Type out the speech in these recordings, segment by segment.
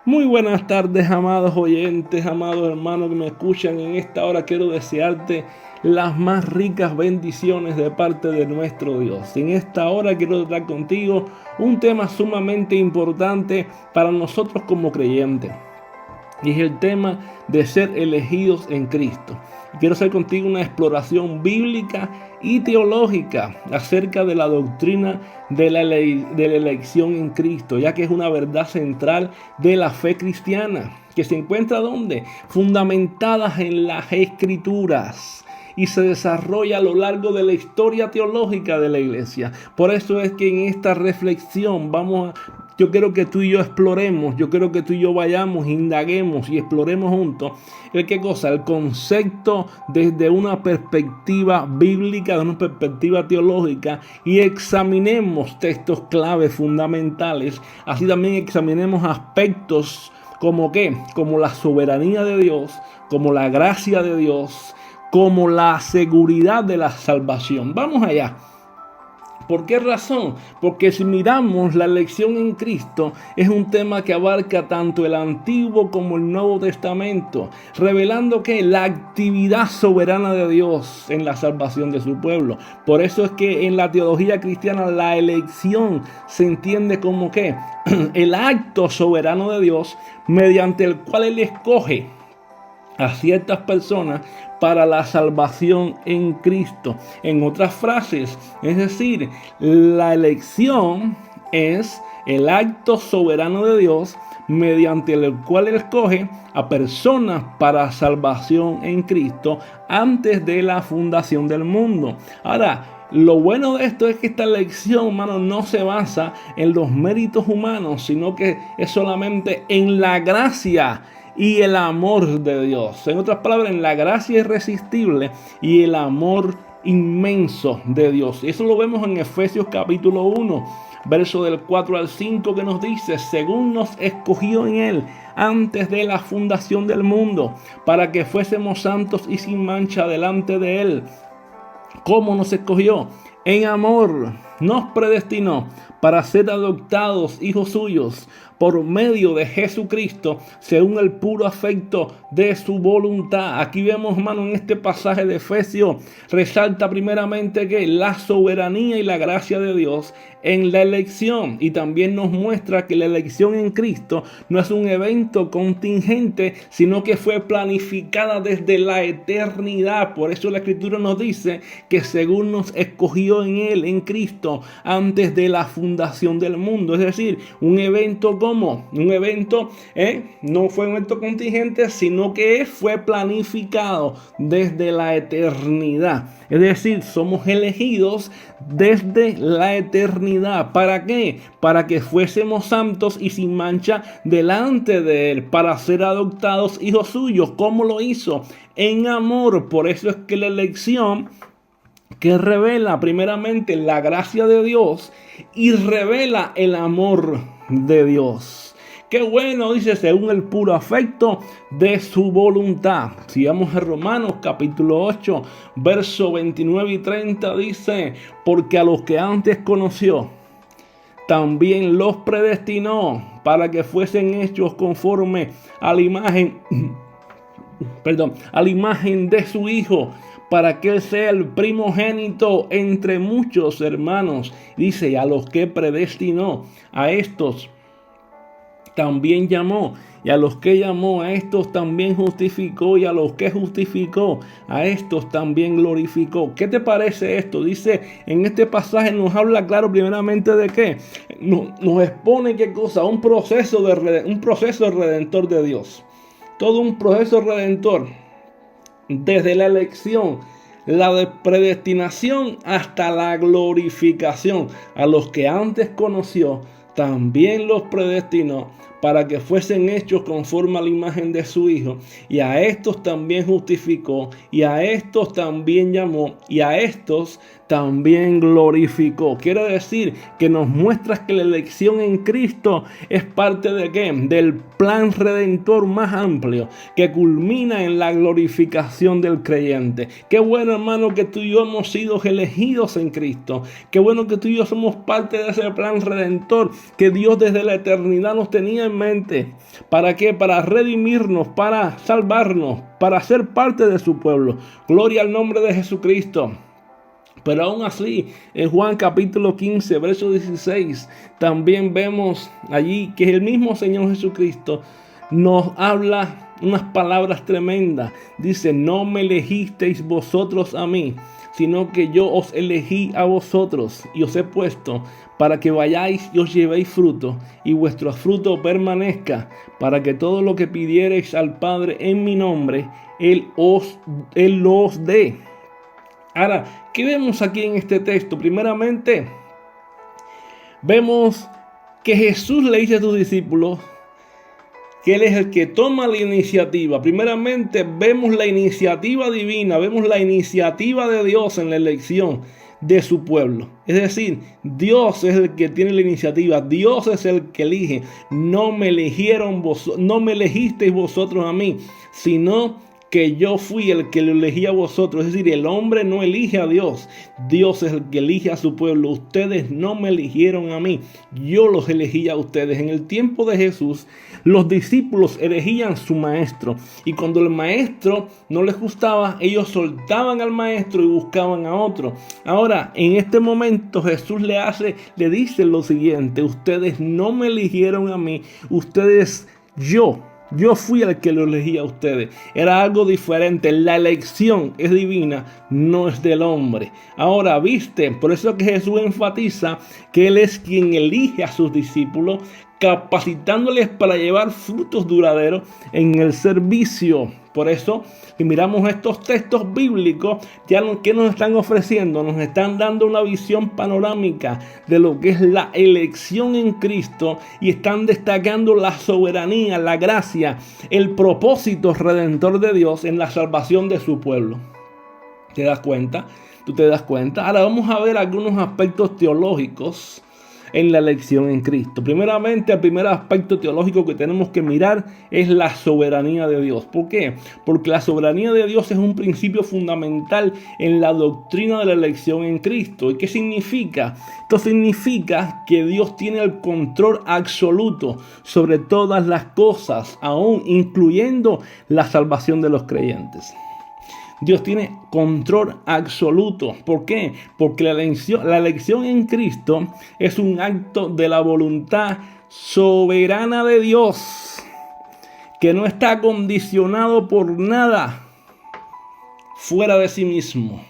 Muy buenas tardes, amados oyentes, amados hermanos que me escuchan en esta hora. Quiero desearte las más ricas bendiciones de parte de nuestro Dios. En esta hora quiero tratar contigo un tema sumamente importante para nosotros como creyentes. Y es el tema de ser elegidos en Cristo. Quiero hacer contigo una exploración bíblica y teológica acerca de la doctrina de la elección en Cristo, ya que es una verdad central de la fe cristiana, que se encuentra ¿dónde? Fundamentadas en las Escrituras y se desarrolla a lo largo de la historia teológica de la iglesia. Por eso es que en esta reflexión yo quiero que tú y yo exploremos, yo quiero que tú y yo vayamos, indaguemos y exploremos juntos ¿qué cosa? El concepto desde una perspectiva bíblica, de una perspectiva teológica, y examinemos textos claves fundamentales. Así también examinemos aspectos como la soberanía de Dios, como la gracia de Dios, como la seguridad de la salvación. Vamos allá. ¿Por qué razón? Porque si miramos la elección en Cristo, es un tema que abarca tanto el Antiguo como el Nuevo Testamento, revelando que la actividad soberana de Dios en la salvación de su pueblo. Por eso es que en la teología cristiana la elección se entiende como el acto soberano de Dios mediante el cual Él escoge a ciertas personas para la salvación en Cristo. En otras frases, es decir, la elección es el acto soberano de Dios mediante el cual Él escoge a personas para salvación en Cristo antes de la fundación del mundo. Ahora, lo bueno de esto es que esta elección, hermano, no se basa en los méritos humanos, sino que es solamente en la gracia y el amor de Dios. En otras palabras, en la gracia irresistible y el amor inmenso de Dios. Eso lo vemos en Efesios capítulo 1, verso del 4 al 5, que nos dice: según nos escogió en Él antes de la fundación del mundo, para que fuésemos santos y sin mancha delante de Él. ¿Cómo nos escogió? En amor nos predestinó para ser adoptados hijos suyos por medio de Jesucristo, según el puro afecto de su voluntad. Aquí vemos, hermano, en este pasaje de Efesios, resalta primeramente que la soberanía y la gracia de Dios en la elección, y también nos muestra que la elección en Cristo no es un evento contingente, sino que fue planificada desde la eternidad. Por eso la Escritura nos dice que según nos escogió en Él, en Cristo, antes de la fundación del mundo. Es decir, un evento no fue un evento contingente, sino que fue planificado desde la eternidad. Es decir, somos elegidos desde la eternidad. ¿Para qué? Para que fuésemos santos y sin mancha delante de Él, para ser adoptados hijos suyos. ¿Cómo lo hizo? En amor. Por eso es que la elección, que revela primeramente la gracia de Dios y revela el amor de Dios. Qué bueno, dice, según el puro afecto de su voluntad. Si vamos a Romanos capítulo 8, verso 29 y 30, dice: porque a los que antes conoció, también los predestinó para que fuesen hechos conforme a la imagen de su Hijo, para que Él sea el primogénito entre muchos hermanos. Dice: a los que predestinó, a estos también llamó, y a los que llamó, a estos también justificó, y a los que justificó, a estos también glorificó. ¿Qué te parece esto? Dice, en este pasaje nos habla claro primeramente de qué. Nos expone qué cosa, un proceso redentor de Dios. Todo un proceso redentor, desde la elección, la predestinación hasta la glorificación. A los que antes conoció, también los predestinó para que fuesen hechos conforme a la imagen de su Hijo, y a estos también justificó, y a estos también llamó, y a estos también glorificó. Quiere decir que nos muestra que la elección en Cristo es parte de ¿qué? Del plan redentor más amplio, que culmina en la glorificación del creyente. Qué bueno, hermano, que tú y yo hemos sido elegidos en Cristo. Qué bueno que tú y yo somos parte de ese plan redentor que Dios desde la eternidad nos tenía en mente. ¿Para qué? Para redimirnos, para salvarnos, para ser parte de su pueblo. Gloria al nombre de Jesucristo. Pero aún así, en Juan capítulo 15, verso 16, también vemos allí que el mismo Señor Jesucristo nos habla unas palabras tremendas. Dice, no me elegisteis vosotros a mí, sino que yo os elegí a vosotros y os he puesto para que vayáis y os llevéis fruto y vuestro fruto permanezca, para que todo lo que pidiereis al Padre en mi nombre, Él lo os dé. Ahora, ¿qué vemos aquí en este texto? Primeramente, vemos que Jesús le dice a sus discípulos que Él es el que toma la iniciativa. Primeramente, vemos la iniciativa divina, vemos la iniciativa de Dios en la elección de su pueblo. Es decir, Dios es el que tiene la iniciativa, Dios es el que elige. No me elegisteis vosotros a mí, sino que yo fui el que lo elegí a vosotros. Es decir, el hombre no elige a Dios, Dios es el que elige a su pueblo. Ustedes no me eligieron a mí, yo los elegí a ustedes. En el tiempo de Jesús, los discípulos elegían su maestro, y cuando el maestro no les gustaba, ellos soltaban al maestro y buscaban a otro. Ahora, en este momento Jesús le dice lo siguiente: ustedes no me eligieron a mí, yo fui el que lo elegí a ustedes. Era algo diferente. La elección es divina, no es del hombre. Ahora, ¿viste? Por eso que Jesús enfatiza que Él es quien elige a sus discípulos, capacitándoles para llevar frutos duraderos en el servicio. Por eso, si miramos estos textos bíblicos, ya que nos están ofreciendo, nos están dando una visión panorámica de lo que es la elección en Cristo, y están destacando la soberanía, la gracia, el propósito redentor de Dios en la salvación de su pueblo. ¿Te das cuenta? ¿Tú te das cuenta? Ahora vamos a ver algunos aspectos teológicos en la elección en Cristo. Primeramente, el primer aspecto teológico que tenemos que mirar es la soberanía de Dios. ¿Por qué? Porque la soberanía de Dios es un principio fundamental en la doctrina de la elección en Cristo. ¿Y qué significa? Esto significa que Dios tiene el control absoluto sobre todas las cosas, aún incluyendo la salvación de los creyentes. Dios tiene control absoluto. ¿Por qué? Porque la elección en Cristo es un acto de la voluntad soberana de Dios, que no está condicionado por nada fuera de sí mismo.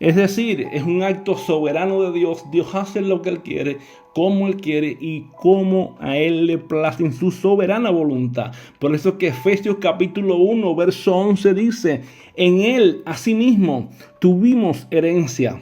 Es decir, es un acto soberano de Dios. Dios hace lo que Él quiere, como Él quiere y como a Él le place en su soberana voluntad. Por eso que Efesios capítulo 1, verso 11 dice: en Él, asimismo, tuvimos herencia,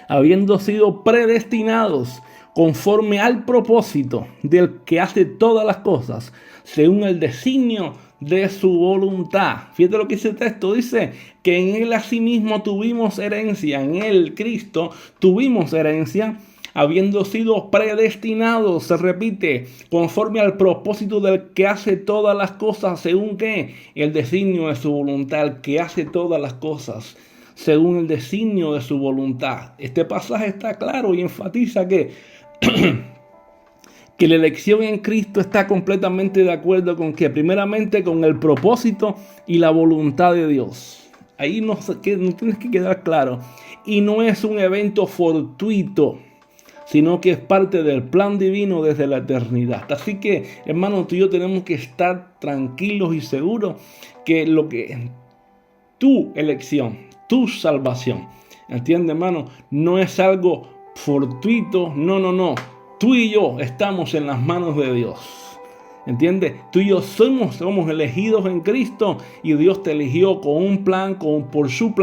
habiendo sido predestinados conforme al propósito del que hace todas las cosas, según el designio de su voluntad. Fíjate lo que dice el texto, dice que en Él asimismo tuvimos herencia, en Él, Cristo, tuvimos herencia, habiendo sido predestinados, se repite, conforme al propósito del que hace todas las cosas, según que el designio de su voluntad, el que hace todas las cosas, según el designio de su voluntad. Este pasaje está claro y enfatiza que la elección en Cristo está completamente de acuerdo con que, primeramente, con el propósito y la voluntad de Dios. Ahí nos tienes que quedar claro. Y no es un evento fortuito, sino que es parte del plan divino desde la eternidad. Así que, hermano, tú y yo tenemos que estar tranquilos y seguros que lo que tu elección, tu salvación, ¿entiendes, hermano? No es algo fortuito, no. Tú y yo estamos en las manos de Dios. ¿Entiendes? Tú y yo somos elegidos en Cristo, y Dios te eligió con un plan, por su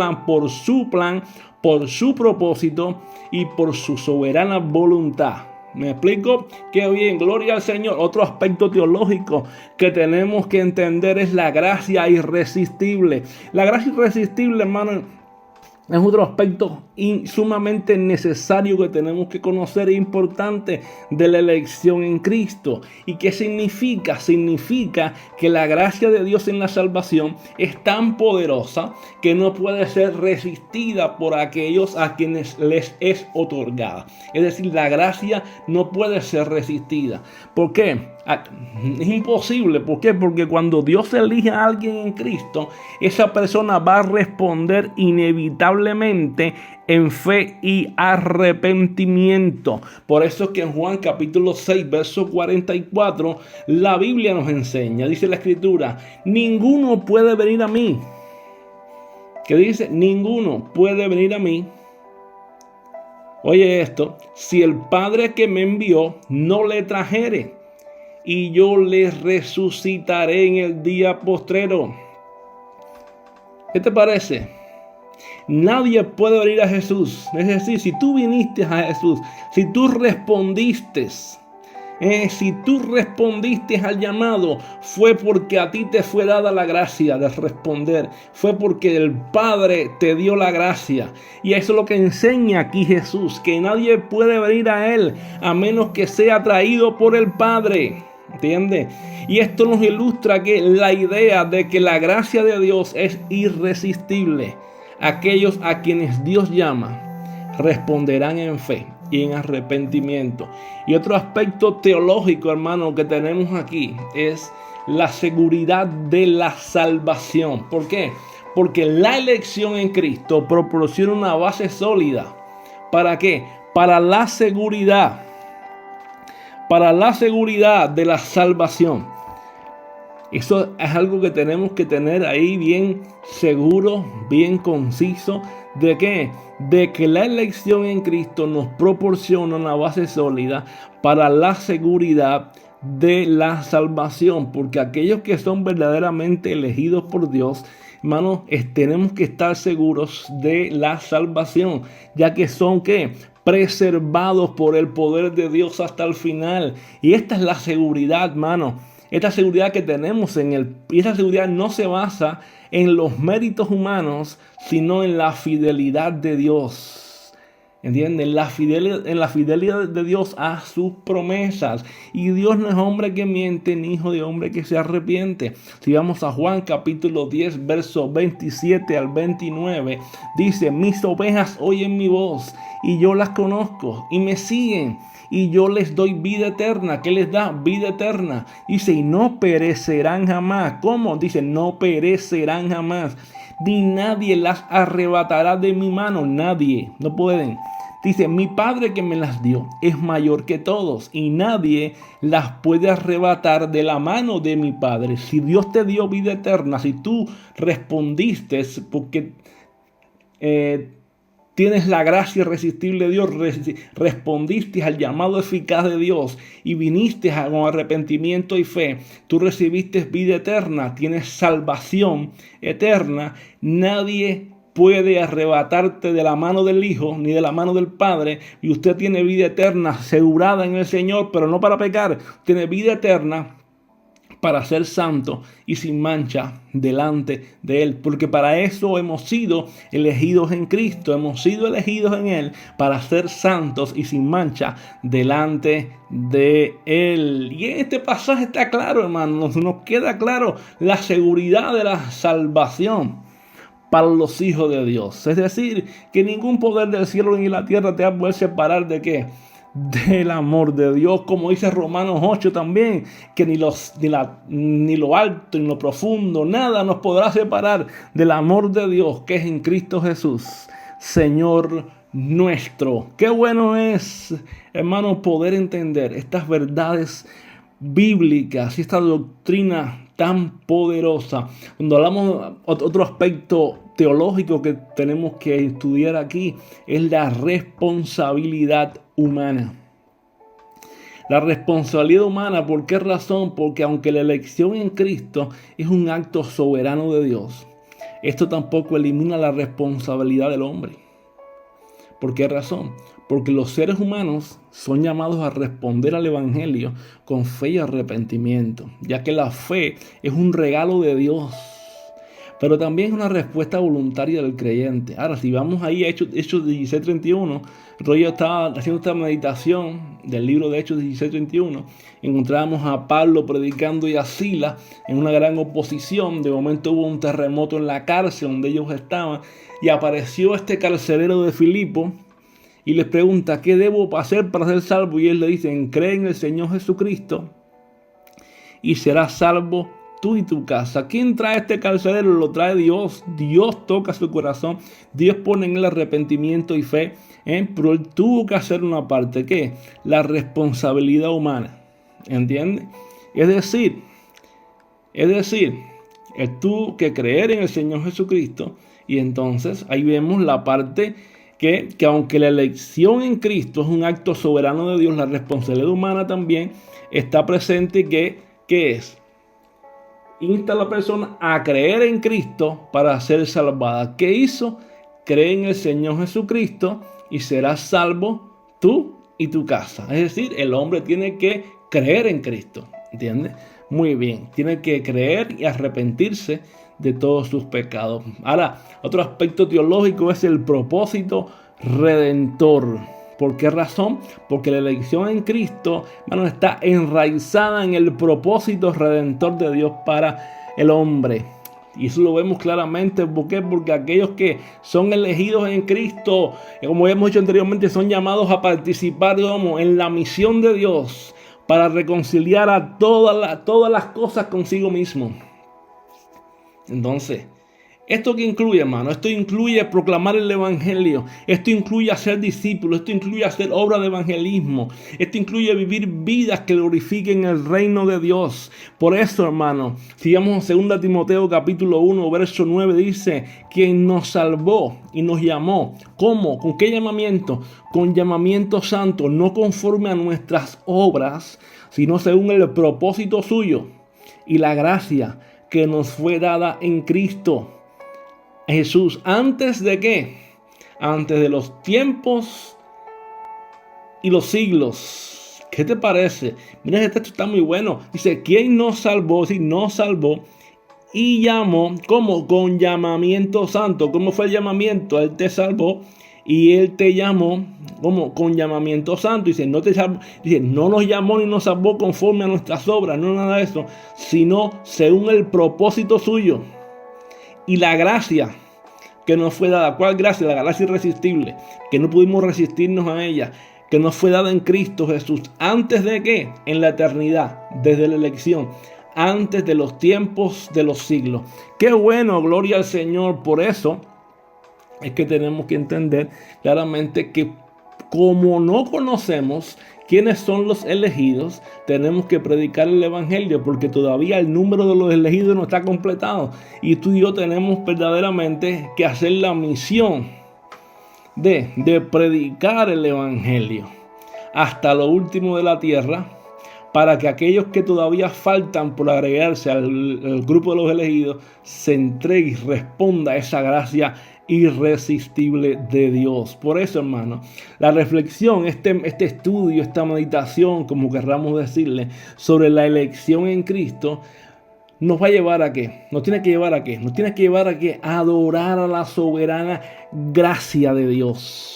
propósito y por su soberana voluntad. ¿Me explico? Qué bien, gloria al Señor. Otro aspecto teológico que tenemos que entender es la gracia irresistible. La gracia irresistible, hermano, es otro aspecto sumamente necesario que tenemos que conocer e importante de la elección en Cristo. ¿Y qué significa? Significa que la gracia de Dios en la salvación es tan poderosa que no puede ser resistida por aquellos a quienes les es otorgada. Es decir, la gracia no puede ser resistida. ¿Por qué? Es imposible. ¿Por qué? Porque cuando Dios elige a alguien en Cristo, esa persona va a responder inevitablemente en fe y arrepentimiento. Por eso es que en Juan capítulo 6, verso 44, la Biblia nos enseña, dice la Escritura, ninguno puede venir a mí. ¿Qué dice? Ninguno puede venir a mí. Oye esto, si el Padre que me envió no le trajere, y yo le resucitaré en el día postrero. ¿Qué te parece? Nadie puede venir a Jesús. Es decir, si tú viniste a Jesús, si tú respondiste al llamado, fue porque a ti te fue dada la gracia de responder. Fue porque el Padre te dio la gracia. Y eso es lo que enseña aquí Jesús, que nadie puede venir a Él a menos que sea atraído por el Padre. ¿Entiendes? Y esto nos ilustra que la idea de que la gracia de Dios es irresistible. Aquellos a quienes Dios llama responderán en fe y en arrepentimiento. Y otro aspecto teológico, hermano, que tenemos aquí es la seguridad de la salvación. ¿Por qué? Porque la elección en Cristo proporciona una base sólida. ¿Para qué? Para la seguridad de la salvación. Eso es algo que tenemos que tener ahí bien seguro, bien conciso. ¿De qué? De que la elección en Cristo nos proporciona una base sólida para la seguridad de la salvación. Porque aquellos que son verdaderamente elegidos por Dios, hermanos, tenemos que estar seguros de la salvación, ya que son ¿qué? Preservados por el poder de Dios hasta el final. Y esta es la seguridad, hermano. Esta seguridad que tenemos y esa seguridad no se basa en los méritos humanos, sino en la fidelidad de Dios. ¿Entienden? En la fidelidad de Dios a sus promesas. Y Dios no es hombre que miente, ni hijo de hombre que se arrepiente. Si vamos a Juan capítulo 10, versos 27 al 29, dice, mis ovejas oyen mi voz, y yo las conozco, y me siguen. Y yo les doy vida eterna. ¿Qué les da? Vida eterna. Dice, y no perecerán jamás. ¿Cómo? Dice, no perecerán jamás. Ni nadie las arrebatará de mi mano. Nadie. No pueden. Dice, mi Padre que me las dio es mayor que todos. Y nadie las puede arrebatar de la mano de mi Padre. Si Dios te dio vida eterna, si tú respondiste porque tienes la gracia irresistible de Dios, respondiste al llamado eficaz de Dios y viniste con arrepentimiento y fe, tú recibiste vida eterna, tienes salvación eterna. Nadie puede arrebatarte de la mano del Hijo ni de la mano del Padre, y usted tiene vida eterna asegurada en el Señor, pero no para pecar, tiene vida eterna para ser santo y sin mancha delante de Él. Porque para eso hemos sido elegidos en Cristo. Hemos sido elegidos en Él para ser santos y sin mancha delante de Él. Y en este pasaje está claro, hermanos, nos queda claro la seguridad de la salvación para los hijos de Dios. Es decir, que ningún poder del cielo ni la tierra te va a poder separar de ¿qué? Del amor de Dios, como dice Romanos 8 también, que ni lo alto ni lo profundo, nada nos podrá separar del amor de Dios que es en Cristo Jesús, Señor nuestro. Qué bueno es, hermano, poder entender estas verdades bíblicas y esta doctrina tan poderosa. Cuando hablamos otro aspecto teológico que tenemos que estudiar aquí es la responsabilidad humana. La responsabilidad humana, ¿por qué razón? Porque aunque la elección en Cristo es un acto soberano de Dios, esto tampoco elimina la responsabilidad del hombre. ¿Por qué razón? Porque los seres humanos son llamados a responder al Evangelio con fe y arrepentimiento, ya que la fe es un regalo de Dios, pero también es una respuesta voluntaria del creyente. Ahora, si vamos ahí a Hechos 16:31, Roger estaba haciendo esta meditación del libro de Hechos 16:31, encontramos a Pablo predicando y a Silas en una gran oposición. De momento hubo un terremoto en la cárcel donde ellos estaban y apareció este carcelero de Filipo y les pregunta, ¿qué debo hacer para ser salvo? Y él le dice, cree en el Señor Jesucristo y serás salvo tú y tu casa. ¿Quién trae este carcelero? Lo trae Dios. Dios toca su corazón. Dios pone en el arrepentimiento y fe. Pero él tuvo que hacer una parte. ¿Qué? La responsabilidad humana. ¿Entiendes? Es decir, él tuvo que creer en el Señor Jesucristo. Y entonces ahí vemos la parte que aunque la elección en Cristo es un acto soberano de Dios, la responsabilidad humana también está presente. ¿Qué es? Insta a la persona a creer en Cristo para ser salvada. ¿Qué hizo? Cree en el Señor Jesucristo y serás salvo tú y tu casa. Es decir, el hombre tiene que creer en Cristo. ¿Entiendes? Muy bien. Tiene que creer y arrepentirse de todos sus pecados. Ahora, otro aspecto teológico es el propósito redentor. ¿Por qué razón? Porque la elección en Cristo, hermano, está enraizada en el propósito redentor de Dios para el hombre. Y eso lo vemos claramente. ¿Por qué? Porque aquellos que son elegidos en Cristo, como hemos dicho anteriormente, son llamados a participar, digamos, en la misión de Dios para reconciliar a todas las cosas consigo mismo. Entonces, ¿esto qué incluye, hermano? Esto incluye proclamar el evangelio. Esto incluye hacer discípulos. Esto incluye hacer obra de evangelismo. Esto incluye vivir vidas que glorifiquen el reino de Dios. Por eso, hermano, si vamos a 2 Timoteo capítulo 1, verso 9, dice, quien nos salvó y nos llamó. ¿Cómo? ¿Con qué llamamiento? Con llamamiento santo, no conforme a nuestras obras, sino según el propósito suyo y la gracia que nos fue dada en Cristo Jesús. ¿Antes de qué? Antes de los tiempos y los siglos. ¿Qué te parece? Mira, este texto está muy bueno. Dice, ¿quién nos salvó? Sí, nos salvó y llamó. ¿Cómo? Con llamamiento santo. ¿Cómo fue el llamamiento? Él te salvó y Él te llamó. ¿Cómo? Con llamamiento santo. Dice, no nos llamó ni nos salvó conforme a nuestras obras. No nada de eso. Sino según el propósito suyo. Y la gracia que nos fue dada. ¿Cuál gracia? La gracia irresistible. Que no pudimos resistirnos a ella. Que nos fue dada en Cristo Jesús. ¿Antes de qué? En la eternidad. Desde la elección. Antes de los tiempos de los siglos. ¡Qué bueno! Gloria al Señor. Por eso es que tenemos que entender claramente que como no conocemos quiénes son los elegidos, tenemos que predicar el evangelio porque todavía el número de los elegidos no está completado. Y tú y yo tenemos verdaderamente que hacer la misión de predicar el evangelio hasta lo último de la tierra, para que aquellos que todavía faltan por agregarse al grupo de los elegidos se entregue y responda a esa gracia irresistible de Dios. Por eso, hermano, la reflexión, este estudio, esta meditación, como querramos decirle, sobre la elección en Cristo, nos va a llevar a qué? Nos tiene que llevar a qué? Nos tiene que llevar a qué? A adorar a la soberana gracia de Dios.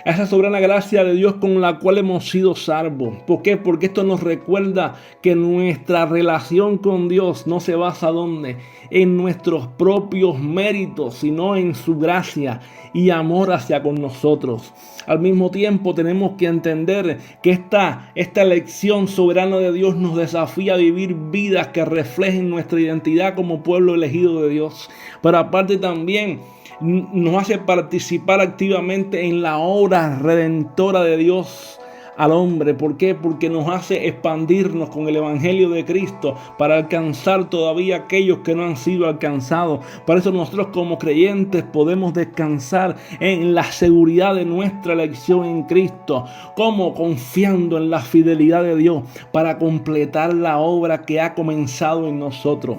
A esa soberana gracia de Dios con la cual hemos sido salvos. ¿Por qué? Porque esto nos recuerda que nuestra relación con Dios no se basa ¿dónde? En nuestros propios méritos, sino en su gracia y amor hacia con nosotros. Al mismo tiempo tenemos que entender que esta elección soberana de Dios nos desafía a vivir vidas que reflejen nuestra identidad como pueblo elegido de Dios. Pero aparte también nos hace participar activamente en la obra redentora de Dios al hombre. ¿Por qué? Porque nos hace expandirnos con el evangelio de Cristo para alcanzar todavía aquellos que no han sido alcanzados. Por eso nosotros como creyentes podemos descansar en la seguridad de nuestra elección en Cristo, como confiando en la fidelidad de Dios para completar la obra que ha comenzado en nosotros.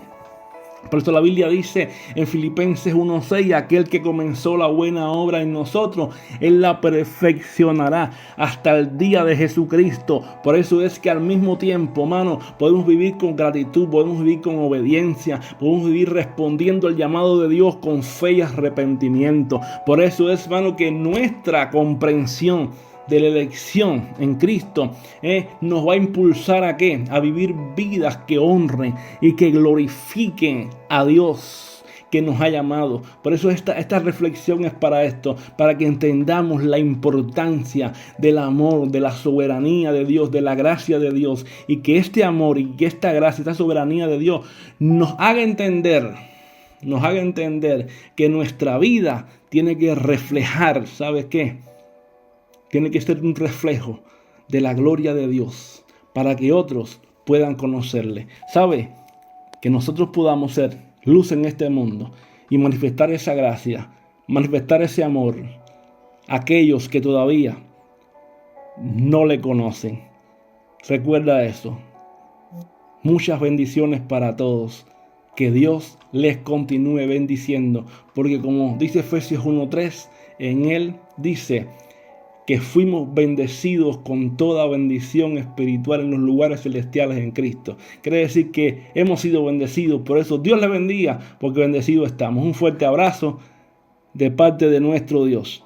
Por eso la Biblia dice en Filipenses 1:6, aquel que comenzó la buena obra en nosotros, Él la perfeccionará hasta el día de Jesucristo. Por eso es que al mismo tiempo, hermano, podemos vivir con gratitud, podemos vivir con obediencia, podemos vivir respondiendo al llamado de Dios con fe y arrepentimiento. Por eso es, hermano, que nuestra comprensión de la elección en Cristo nos va a impulsar ¿a qué? A vivir vidas que honren y que glorifiquen a Dios, que nos ha llamado. Por eso esta reflexión es para esto, para que entendamos la importancia del amor, de la soberanía de Dios, de la gracia de Dios, y que este amor y que esta gracia, esta soberanía de Dios nos haga entender que nuestra vida tiene que reflejar, ¿sabes qué? Tiene que ser un reflejo de la gloria de Dios para que otros puedan conocerle. ¿Sabe? Que nosotros podamos ser luz en este mundo y manifestar esa gracia, manifestar ese amor a aquellos que todavía no le conocen. Recuerda eso. Muchas bendiciones para todos. Que Dios les continúe bendiciendo, porque como dice Efesios 1:3, en él dice que fuimos bendecidos con toda bendición espiritual en los lugares celestiales en Cristo. Quiere decir que hemos sido bendecidos, por eso Dios les bendiga, porque bendecidos estamos. Un fuerte abrazo de parte de nuestro Dios.